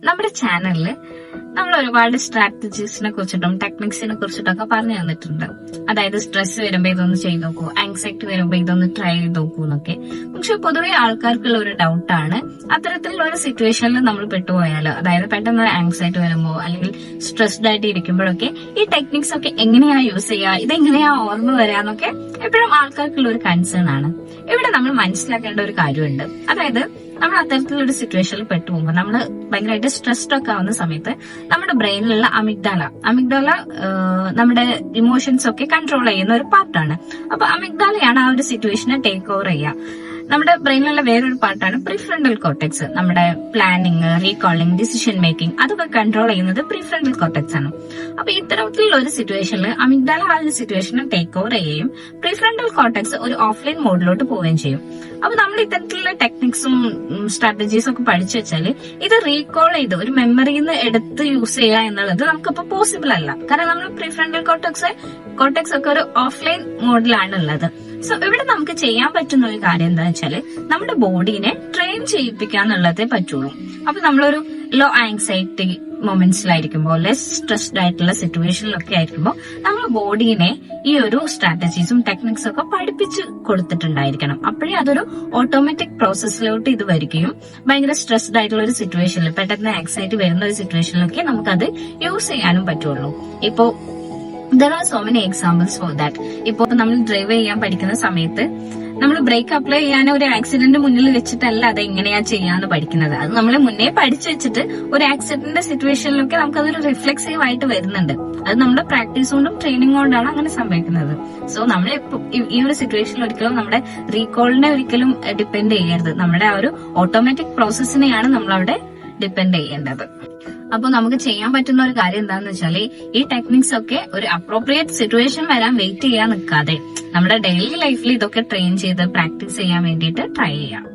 നമ്മുടെ ചാനലില് നമ്മൾ ഒരുപാട് സ്ട്രാറ്റജീസിനെ കുറിച്ചിട്ടും ടെക്നിക്സിനെ കുറിച്ചിട്ടൊക്കെ പറഞ്ഞു തന്നിട്ടുണ്ട്. അതായത് സ്ട്രെസ് വരുമ്പോ ഇതൊന്ന് ചെയ്ത് നോക്കൂ, ആങ്സൈറ്റി വരുമ്പോ ഇതൊന്ന് ട്രൈ ചെയ്ത് നോക്കൂ എന്നൊക്കെ. പക്ഷെ പൊതുവെ ആൾക്കാർക്കുള്ള ഒരു ഡൗട്ടാണ്, അത്തരത്തിലുള്ള ഒരു സിറ്റുവേഷനിൽ നമ്മൾ പെട്ടുപോയാലോ, അതായത് പെട്ടെന്ന് ആങ്സൈറ്റി വരുമ്പോ അല്ലെങ്കിൽ സ്ട്രെസ്ഡ് ആയിട്ട് ഇരിക്കുമ്പോഴൊക്കെ ഈ ടെക്നിക്സ് ഒക്കെ എങ്ങനെയാ യൂസ് ചെയ്യുക, ഇതെങ്ങനെയാ ഓർമ്മ വരാന്നൊക്കെ എപ്പോഴും ആൾക്കാർക്കുള്ള ഒരു കൺസേൺ ആണ്. ഇവിടെ നമ്മൾ മനസ്സിലാക്കേണ്ട ഒരു കാര്യമുണ്ട്. അതായത് നമ്മൾ അത്തരത്തിലുള്ള സിറ്റുവേഷനിൽ പെട്ടുപോകുമ്പോൾ നമ്മൾ ഭയങ്കരമായിട്ട് സ്ട്രെസ്ഡ് ഒക്കെ ആവുന്ന സമയത്ത് നമ്മുടെ ബ്രെയിനിലുള്ള അമിഗ്ഡാല നമ്മുടെ ഇമോഷൻസ് ഒക്കെ കൺട്രോൾ ചെയ്യുന്ന ഒരു പാർട്ടാണ്. അപ്പൊ അമിഗ്ഡാലയാണ് ആ ഒരു സിറ്റുവേഷനെ ടേക്ക് ഓവർ ചെയ്യുക. നമ്മുടെ ബ്രെയിനിലുള്ള വേറൊരു പാർട്ടാണ് പ്രീഫ്രണ്ടൽ കോർട്ടെക്സ്. നമ്മുടെ പ്ലാനിങ്, റീകോളിംഗ്, ഡിസിഷൻ മേക്കിംഗ് അതൊക്കെ കൺട്രോൾ ചെയ്യുന്നത് പ്രീഫ്രണ്ടൽ കോർട്ടെക്സ് ആണ്. അപ്പൊ ഇത്തരത്തിലുള്ള ഒരു സിറ്റുവേഷനിൽ അമിഗ്ഡാല ആ ഒരു സിറ്റുവേഷനെ ടേക്ക് ഓവർ ചെയ്യുകയും പ്രീഫ്രണ്ടൽ കോർട്ടെക്സ് ഒരു ഓഫ്ലൈൻ മോഡിലോട്ട് പോവുകയും ചെയ്യും. അപ്പൊ നമ്മൾ ഇത്തരത്തിലുള്ള ടെക്നിക്സും സ്ട്രാറ്റജീസും ഒക്കെ പഠിച്ചു വെച്ചാല് ഇത് റീകോൾ ചെയ്ത് ഒരു മെമ്മറിയിൽ നിന്ന് എടുത്ത് യൂസ് ചെയ്യുക എന്നുള്ളത് നമുക്കിപ്പോ പോസിബിൾ അല്ല. കാരണം നമ്മൾ പ്രീഫ്രണ്ടൽ കോർട്ടെക്സ് ഒക്കെ ഒരു ഓഫ്ലൈൻ മോഡിലാണ് ഉള്ളത്. സോ ഇവിടെ നമുക്ക് ചെയ്യാൻ പറ്റുന്ന ഒരു കാര്യം എന്താണെന്ന് വെച്ചാല് നമ്മുടെ ബോഡീനെ ട്രെയിൻ ചെയ്യിപ്പിക്കാന്നുള്ളതേ പറ്റുള്ളൂ. അപ്പൊ നമ്മളൊരു ലോ ആങ്സൈറ്റി മൊമെന്റ്സിലായിരിക്കുമ്പോൾ, ലെസ് സ്ട്രെസ്ഡ് ആയിട്ടുള്ള സിറ്റുവേഷനിലൊക്കെ ആയിരിക്കുമ്പോൾ നമ്മൾ ബോഡീനെ ഈ ഒരു സ്ട്രാറ്റജീസും ടെക്നിക്സും ഒക്കെ പഠിപ്പിച്ച് കൊടുത്തിട്ടുണ്ടായിരിക്കണം. അപ്പോഴേ അതൊരു ഓട്ടോമാറ്റിക് പ്രോസസ്സിലോട്ട് ഇത് വരികയും ഭയങ്കര സ്ട്രെസ്ഡ് ആയിട്ടുള്ള ഒരു സിറ്റുവേഷനിൽ, പെട്ടെന്ന് ആങ്സൈറ്റി വരുന്ന ഒരു സിറ്റുവേഷനിലൊക്കെ നമുക്കത് യൂസ് ചെയ്യാനും പറ്റുള്ളൂ. ഇപ്പോ there are so many examples for that. ഇപ്പൊ നമ്മൾ ഡ്രൈവ് ചെയ്യാൻ പഠിക്കുന്ന സമയത്ത് നമ്മൾ ബ്രേക്ക് അപ്ലൈ ചെയ്യാൻ ഒരു ആക്സിഡന്റ് മുന്നിൽ വെച്ചിട്ടല്ല അത് എങ്ങനെയാ ചെയ്യാന്ന് പഠിക്കുന്നത്. അത് നമ്മൾ മുന്നേ പഠിച്ചു വെച്ചിട്ട് ഒരു ആക്സിഡന്റ് സിറ്റുവേഷനിലൊക്കെ നമുക്കതൊരു റിഫ്ലെക്സീവ് ആയിട്ട് വരുന്നുണ്ട്. അത് നമ്മുടെ പ്രാക്ടീസ് കൊണ്ടും ട്രെയിനിങ് കൊണ്ടാണ് അങ്ങനെ സംഭവിക്കുന്നത്. സോ നമ്മൾ ഈ ഒരു സിറ്റുവേഷനിൽ ഒരിക്കലും നമ്മുടെ റീകോളിനെ ഒരിക്കലും ഡിപ്പെൻഡ് ചെയ്യരുത്. നമ്മുടെ ആ ഒരു ഓട്ടോമാറ്റിക് പ്രോസസ്സിനെയാണ് നമ്മൾ അവിടെ ഡിപ്പെൻഡ് ചെയ്യേണ്ടത്. അപ്പൊ നമുക്ക് ചെയ്യാൻ പറ്റുന്ന ഒരു കാര്യം എന്താണെന്ന് വെച്ചാല് ഈ ടെക്നിക്സ് ഒക്കെ ഒരു അപ്രോപ്രിയേറ്റ് സിറ്റുവേഷൻ വരാൻ വെയിറ്റ് ചെയ്യാൻ നിൽക്കാതെ നമ്മുടെ ഡെയിലി ലൈഫിൽ ഇതൊക്കെ ട്രെയിൻ ചെയ്ത് പ്രാക്ടീസ് ചെയ്യാൻ വേണ്ടിയിട്ട് ട്രൈ ചെയ്യാം.